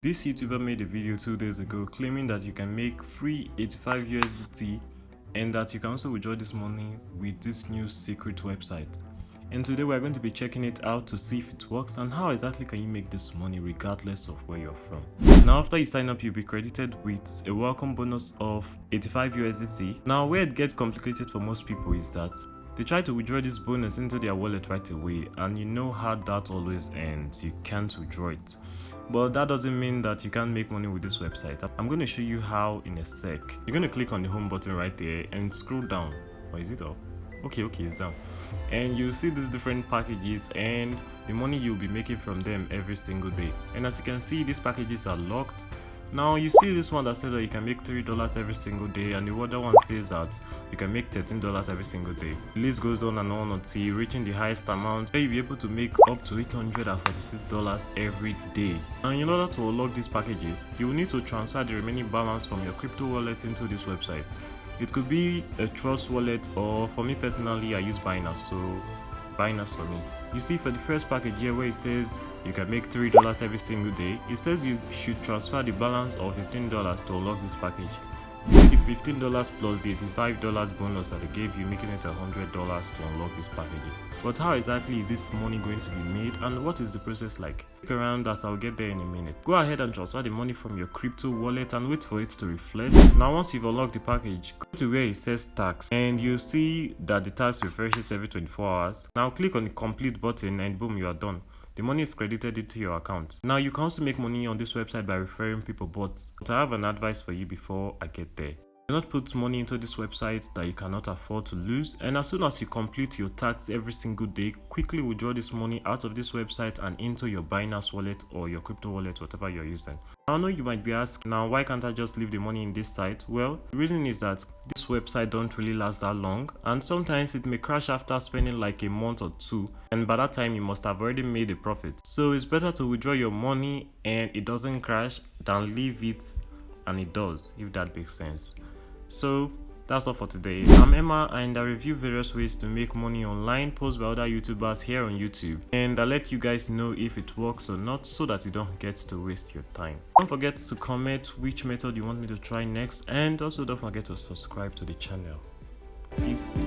This YouTuber made a video 2 days ago claiming that you can make free 85 USDT and that you can also withdraw this money with this new secret website. And today we're going to be checking it out to see if it works and how exactly can you make this money regardless of where you're from. Now after you sign up, you'll be credited with a welcome bonus of 85 USDT. Now where it gets complicated for most people is that they try to withdraw this bonus into their wallet right away, and you know how that always ends. You can't withdraw it. But that doesn't mean that you can't make money with this website. I'm going to show you how in a sec. You're going to click on the home button right there and scroll down. Or is it up? Okay, it's down. And you'll see these different packages and the money you'll be making from them every single day. And as you can see, these packages are locked. Now you see this one that says that you can make $3 every single day, and the other one says that you can make $13 every single day. The list goes on and on until reaching the highest amount where you'll be able to make up to $846 every day. And in order to unlock these packages, you will need to transfer the remaining balance from your crypto wallet into this website. It could be a trust wallet, or for me personally I use Binance, so Binance for me. You see, for the first package here where it says you can make $3 every single day, it says you should transfer the balance of $15 to unlock this package. You see the $15 plus the $85 bonus that they gave you, making it $100 to unlock these packages. But how exactly is this money going to be made, and what is the process like? Stick around as I'll get there in a minute. Go ahead and transfer the money from your crypto wallet and wait for it to reflect. Now once you've unlocked the package, go to where it says tax, and you'll see that the tax refreshes every 24 hours. Now click on the complete button and boom, you are done. The money is credited into your account. Now you can also make money on this website by referring people, but I have an advice for you before I get there. Do not put money into this website that you cannot afford to lose, and as soon as you complete your tax every single day, quickly withdraw this money out of this website and into your Binance wallet or your crypto wallet, whatever you're using. I know you might be asking, now why can't I just leave the money in this site? Well, the reason is that this website don't really last that long, and sometimes it may crash after spending like a month or two, and by that time you must have already made a profit. So it's better to withdraw your money and it doesn't crash than leave it and it does, if that makes sense. So that's all for today. I'm Emma, and I review various ways to make money online posted by other YouTubers here on YouTube, and I let you guys know if it works or not so that you don't get to waste your time. Don't forget to comment which method you want me to try next, and also don't forget to subscribe to the channel. Peace.